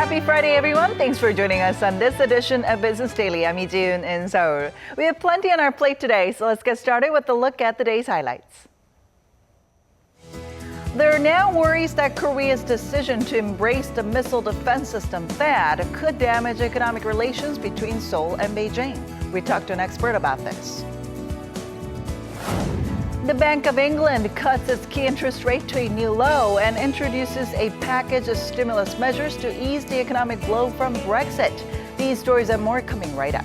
Happy Friday, everyone. Thanks for joining us on this edition of Business Daily. I'm Lee-Jiun in Seoul. We have plenty on our plate today, so let's get started with a look at the day's highlights. There are now worries that Korea's decision to embrace the missile defense system THAAD could damage economic relations between Seoul and Beijing. We talked to an expert about this. The Bank of England cuts its key interest rate to a new low and introduces a package of stimulus measures to ease the economic blow from Brexit. These stories and more coming right up.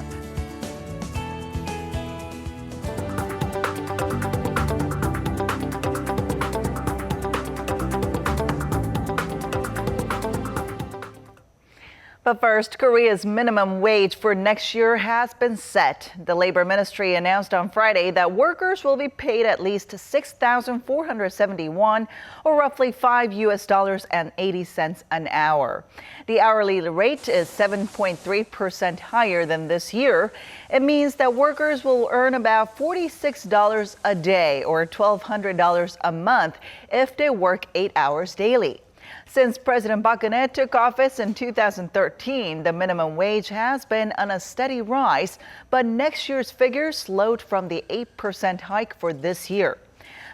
But first, Korea's minimum wage for next year has been set. The Labor Ministry announced on Friday that workers will be paid at least 6,471, or roughly $5.80 an hour. The hourly rate is 7.3% higher than this year. It means that workers will earn about $46 a day, or $1,200 a month, if they work 8 hours daily. Since President Park Geun-hye took office in 2013, the minimum wage has been on a steady rise, but next year's figure slowed from the 8% hike for this year.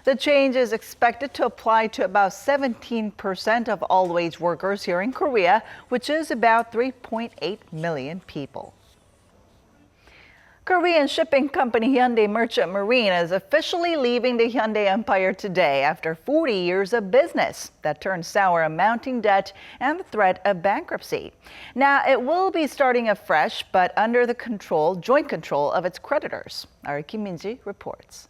The change is expected to apply to about 17% of all wage workers here in Korea, which is about 3.8 million people. Korean shipping company Hyundai Merchant Marine is officially leaving the Hyundai empire today after 40 years of business that turned sour on mounting debt and the threat of bankruptcy. Now, it will be starting afresh, but under the joint control of its creditors. Our Kim Min-ji reports.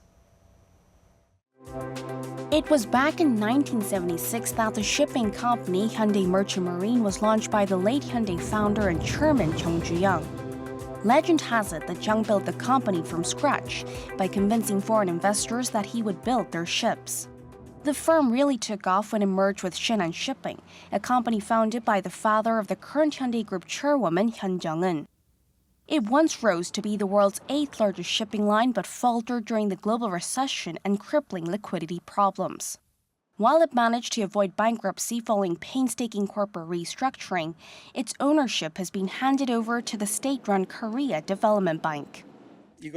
It was back in 1976 that the shipping company Hyundai Merchant Marine was launched by the late Hyundai founder and chairman Chung Ju-young. Legend has it that Chung built the company from scratch by convincing foreign investors that he would build their ships. The firm really took off when it merged with Shinhan Shipping, a company founded by the father of the current Hyundai Group chairwoman Hyun Jung-eun. It once rose to be the world's 8th largest shipping line but faltered during the global recession and crippling liquidity problems. While it managed to avoid bankruptcy following painstaking corporate restructuring, its ownership has been handed over to the state-run Korea Development Bank. We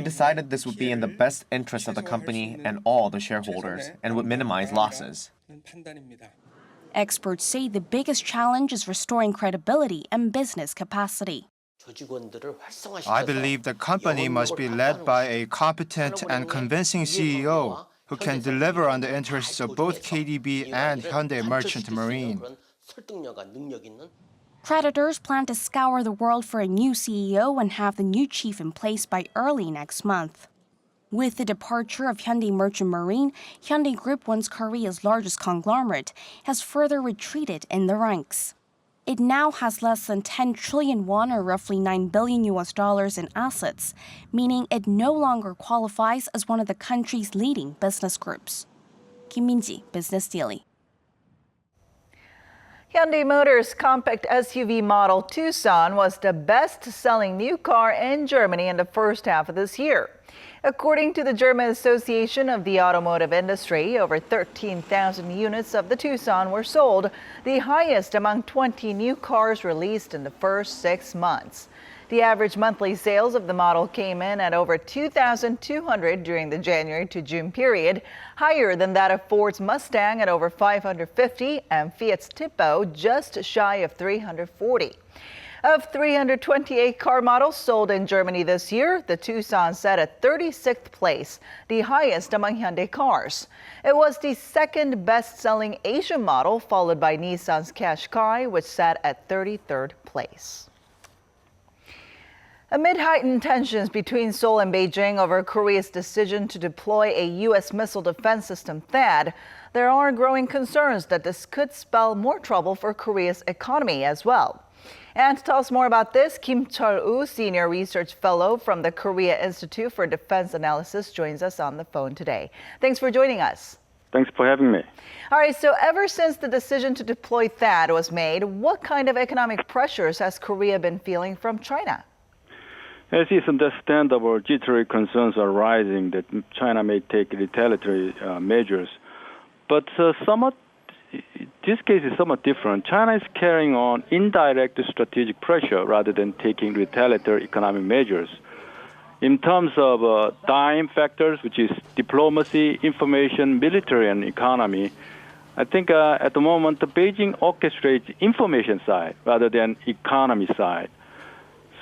decided this would be in the best interest of the company and all the shareholders and would minimize losses. Experts say the biggest challenge is restoring credibility and business capacity. I believe the company must be led by a competent and convincing CEO who can deliver on the interests of both KDB and Hyundai Merchant Marine. Creditors plan to scour the world for a new CEO and have the new chief in place by early next month. With the departure of Hyundai Merchant Marine, Hyundai Group, once Korea's largest conglomerate, has further retreated in the ranks. It now has less than 10 trillion won, or roughly $9 billion in assets, meaning it no longer qualifies as one of the country's leading business groups. Kim Min-ji, Business Daily. Hyundai Motors' compact SUV model Tucson was the best-selling new car in Germany in the first half of this year. According to the German Association of the Automotive Industry, over 13,000 units of the Tucson were sold, the highest among 20 new cars released in the first 6 months. The average monthly sales of the model came in at over 2,200 during the January to June period, higher than that of Ford's Mustang at over 550 and Fiat's Tipo just shy of 340. Of 328 car models sold in Germany this year, the Tucson sat at 36th place, the highest among Hyundai cars. It was the second best-selling Asian model, followed by Nissan's Qashqai, which sat at 33rd place. Amid heightened tensions between Seoul and Beijing over Korea's decision to deploy a U.S. missile defense system THAAD, there are growing concerns that this could spell more trouble for Korea's economy as well. And to tell us more about this, Kim Chul-woo, Senior Research Fellow from the Korea Institute for Defense Analysis, joins us on the phone today. Thanks for joining us. Thanks for having me. All right, so ever since the decision to deploy THAAD was made, what kind of economic pressures has Korea been feeling from China? As is understandable, jittery concerns are rising that China may take retaliatory measures. But somewhat this case is somewhat different. China is carrying on indirect strategic pressure rather than taking retaliatory economic measures. In terms of time factors, which is diplomacy, information, military, and economy, I think at the moment, Beijing orchestrates information side rather than economy side.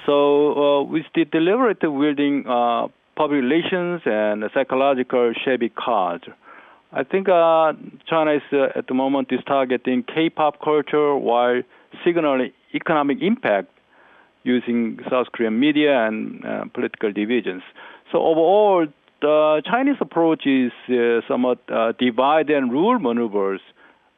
So with the deliberate wielding public relations and psychological shabby cards, I think China is at the moment is targeting K-pop culture while signaling economic impact using South Korean media and political divisions. So overall, the Chinese approach is somewhat divide and rule maneuvers,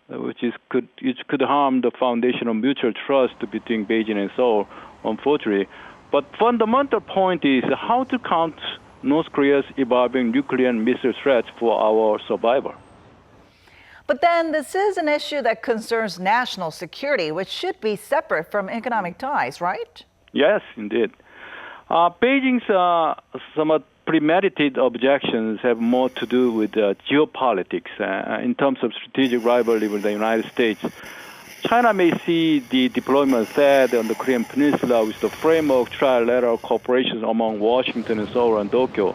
which could harm the foundation of mutual trust between Beijing and Seoul, unfortunately. But fundamental point is how to count North Korea's evolving nuclear and missile threats for our survival. But then this is an issue that concerns national security, which should be separate from economic ties, right? Yes, indeed. Beijing's somewhat premeditated objections have more to do with geopolitics. In terms of strategic rivalry with the United States, China may see the deployment of THAAD on the Korean Peninsula with the framework trilateral cooperation among Washington and Seoul and Tokyo.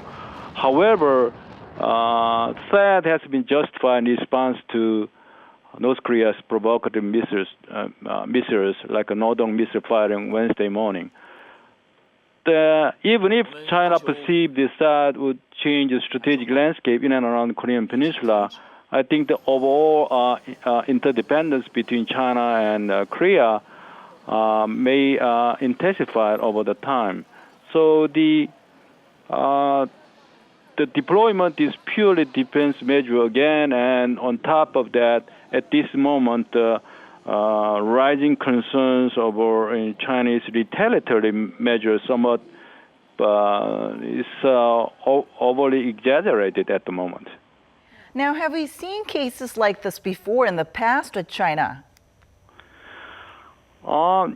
However, THAAD has been justified in response to North Korea's provocative missiles like a Nodong missile firing Wednesday morning. Even if China perceived this THAAD would change the strategic landscape in and around the Korean Peninsula, I think the overall interdependence between China and Korea may intensify over the time. So the deployment is purely defense measure again, and on top of that, at this moment, rising concerns over Chinese retaliatory measures somewhat is overly exaggerated at the moment. Now, have we seen cases like this before in the past with China?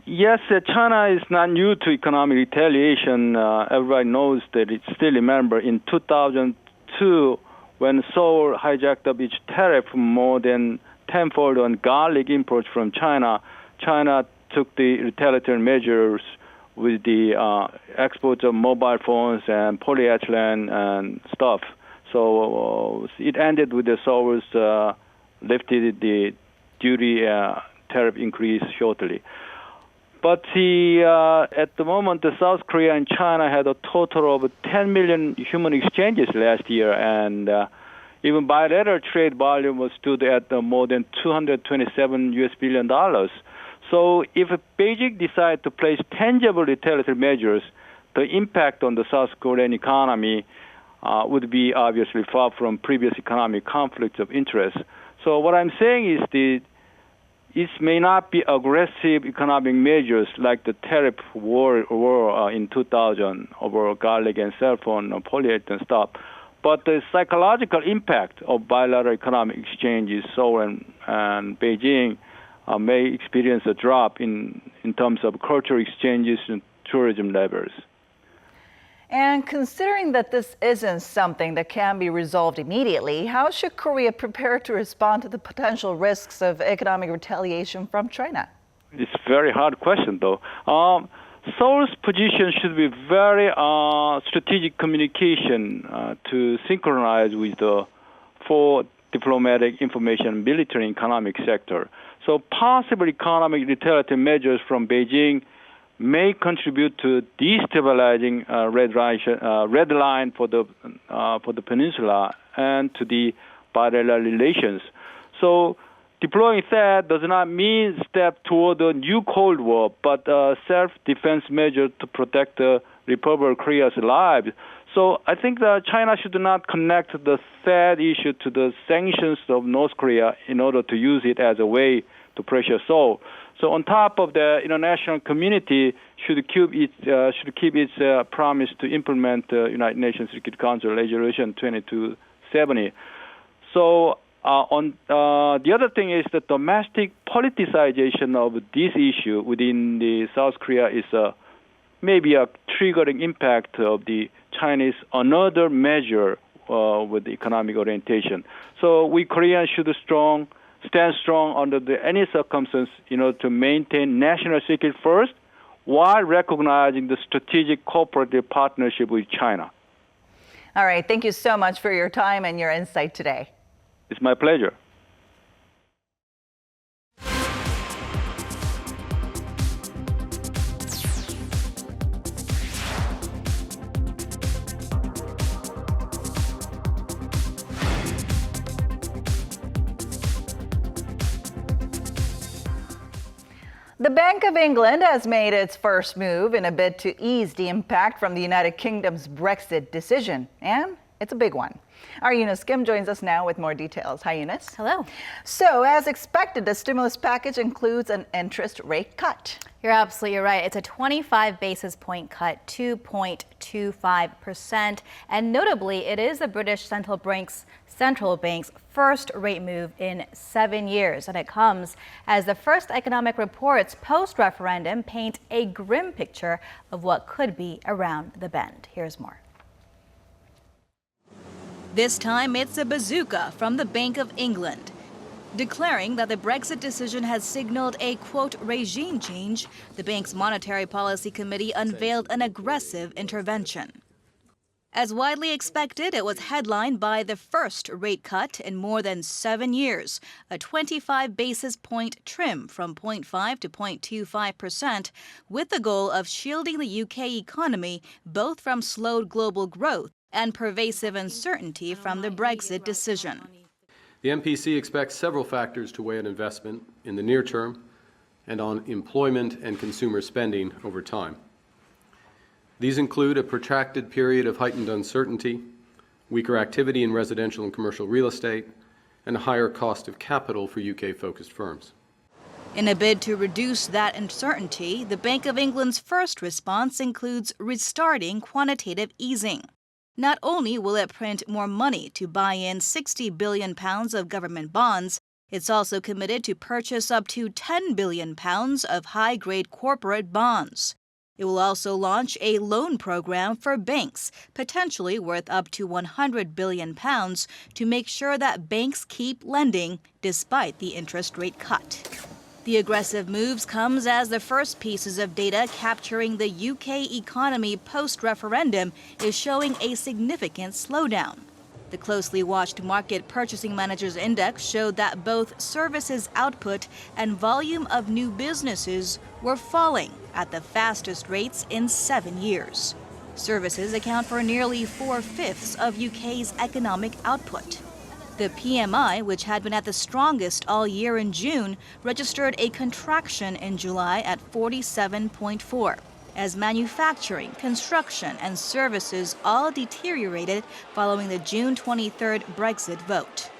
Yes, China is not new to economic retaliation. Everybody knows that. It's still remember in 2002 when Seoul hijacked up its tariff more than tenfold on garlic imports from China. China took the retaliatory measures with the exports of mobile phones and polyethylene and stuff. So it ended with the Seoul's lifted the duty tariff increase shortly. But at the moment, the South Korea and China had a total of 10 million human exchanges last year, and even bilateral trade volume stood at more than $227 billion. So if Beijing decides to place tangible retaliatory measures, the impact on the South Korean economy would be obviously far from previous economic conflicts of interest. So what I'm saying is it may not be aggressive economic measures like the tariff war in 2000 over garlic and cell phone or polyethylene stuff, but the psychological impact of bilateral economic exchanges, Seoul and Beijing may experience a drop in terms of cultural exchanges and tourism levels. And considering that this isn't something that can be resolved immediately, how should Korea prepare to respond to the potential risks of economic retaliation from China? It's a very hard question, though. Seoul's position should be very strategic communication to synchronize with the four diplomatic, information, military, and economic sector. So possible economic retaliatory measures from Beijing may contribute to destabilizing red line for the peninsula and to the bilateral relations. So deploying THAAD does not mean step toward a new Cold War, but a self-defense measure to protect the Republic of Korea's lives. So I think that China should not connect the THAAD issue to the sanctions of North Korea in order to use it as a way to pressure Seoul. So on top of the international community should keep its promise to implement the United Nations Security Council Resolution 2270. So the other thing is the domestic politicization of this issue within the South Korea is maybe a triggering impact of the Chinese another measure with the economic orientation. So we Koreans should stand strong under any circumstance, to maintain national security first, while recognizing the strategic cooperative partnership with China. All right. Thank you so much for your time and your insight today. It's my pleasure. The Bank of England has made its first move in a bid to ease the impact from the United Kingdom's Brexit decision. And it's a big one. Our Eunice Kim joins us now with more details. Hi, Eunice. Hello. So, as expected, the stimulus package includes an interest rate cut. You're absolutely right. It's a 25 basis point cut, 2.25%. And notably, it is the British Central Bank's first rate move in 7 years. And it comes as the first economic reports post-referendum paint a grim picture of what could be around the bend. Here's more. This time, it's a bazooka from the Bank of England. Declaring that the Brexit decision has signaled a, quote, regime change, the bank's Monetary Policy Committee unveiled an aggressive intervention. As widely expected, it was headlined by the first rate cut in more than 7 years, a 25 basis point trim from 0.5 to 0.25%, with the goal of shielding the UK economy both from slowed global growth and pervasive uncertainty from the Brexit decision. The MPC expects several factors to weigh on investment in the near term and on employment and consumer spending over time. These include a protracted period of heightened uncertainty, weaker activity in residential and commercial real estate, and a higher cost of capital for UK-focused firms. In a bid to reduce that uncertainty, the Bank of England's first response includes restarting quantitative easing. Not only will it print more money to buy in £60 billion of government bonds, it's also committed to purchase up to £10 billion of high-grade corporate bonds. It will also launch a loan program for banks, potentially worth up to £100 billion, to make sure that banks keep lending despite the interest rate cut. The aggressive moves comes as the first pieces of data capturing the UK economy post-referendum is showing a significant slowdown. The closely watched Market Purchasing Managers Index showed that both services output and volume of new businesses were falling at the fastest rates in 7 years. Services account for nearly 4/5 of UK's economic output. The PMI, which had been at the strongest all year in June, registered a contraction in July at 47.4, as manufacturing, construction, and services all deteriorated following the June 23rd Brexit vote.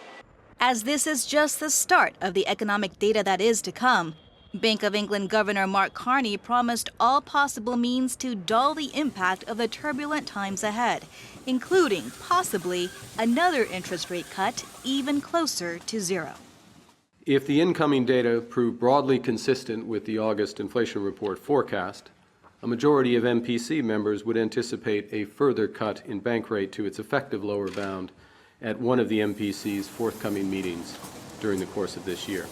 As this is just the start of the economic data that is to come, Bank of England Governor Mark Carney promised all possible means to dull the impact of the turbulent times ahead, including possibly another interest rate cut even closer to zero. If the incoming data prove broadly consistent with the August inflation report forecast, a majority of MPC members would anticipate a further cut in bank rate to its effective lower bound at one of the MPC's forthcoming meetings during the course of this year.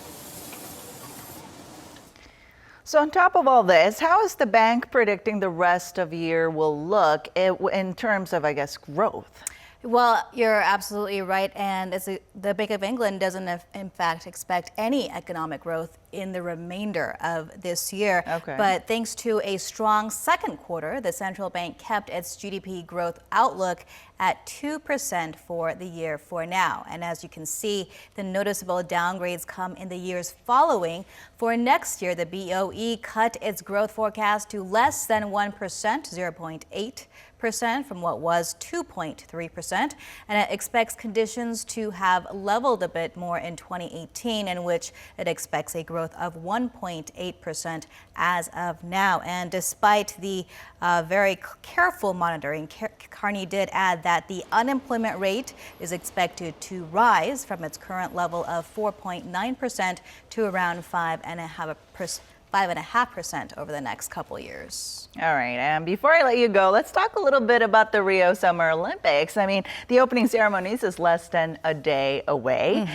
So on top of all this, how is the bank predicting the rest of the year will look in terms of, growth? Well, you're absolutely right. And the Bank of England doesn't, in fact, expect any economic growth in the remainder of this year. Okay. But thanks to a strong second quarter, the central bank kept its GDP growth outlook at 2% for the year for now. And as you can see, the noticeable downgrades come in the years following. For next year, the BOE cut its growth forecast to less than 1%, 0.8%. From what was 2.3%, and it expects conditions to have leveled a bit more in 2018, in which it expects a growth of 1.8% as of now. And despite the very careful monitoring, Carney did add that the unemployment rate is expected to rise from its current level of 4.9% to around 5.5%. 5.5% over the next couple years. All right, and before I let you go, let's talk a little bit about the Rio Summer Olympics. I mean, the opening ceremonies is less than a day away,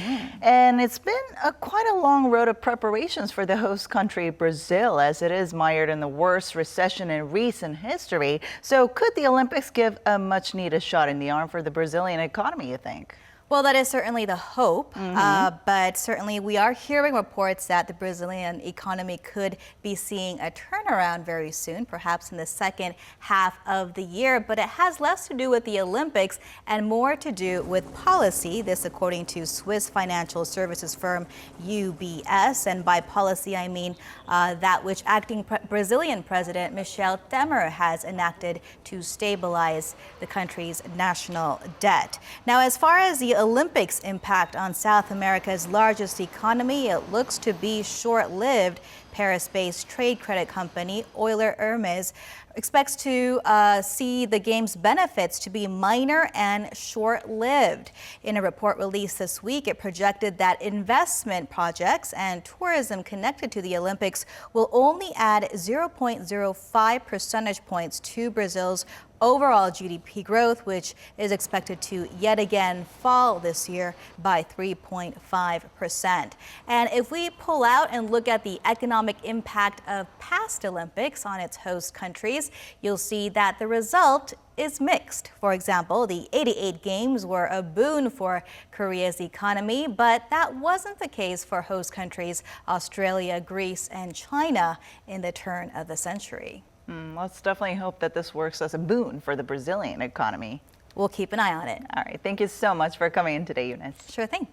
and it's been quite a long road of preparations for the host country, Brazil, as it is mired in the worst recession in recent history. So could the Olympics give a much-needed shot in the arm for the Brazilian economy, you think? Well, that is certainly the hope, but certainly we are hearing reports that the Brazilian economy could be seeing a turnaround very soon, perhaps in the second half of the year. But it has less to do with the Olympics and more to do with policy. This according to Swiss financial services firm UBS. And by policy, I mean that which acting Brazilian President Michel Temer has enacted to stabilize the country's national debt. Now, as far as the Olympics' impact on South America's largest economy, it looks to be short-lived. Paris-based trade credit company Euler Hermes expects to see the game's benefits to be minor and short-lived. In a report released this week, it projected that investment projects and tourism connected to the Olympics will only add 0.05 percentage points to Brazil's overall GDP growth, which is expected to yet again fall this year by 3.5%. And if we pull out and look at the economic impact of past Olympics on its host countries, you'll see that the result is mixed. For example, the 88 games were a boon for Korea's economy, but that wasn't the case for host countries Australia, Greece, and China in the turn of the century. Let's definitely hope that this works as a boon for the Brazilian economy. We'll keep an eye on it. All right, thank you so much for coming in today, Eunice. Sure thing.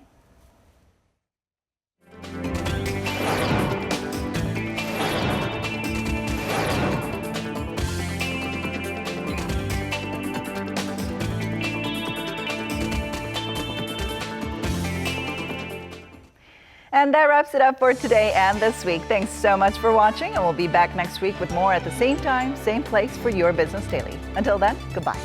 And that wraps it up for today and this week. Thanks so much for watching, and we'll be back next week with more at the same time, same place for your Business Daily. Until then, goodbye.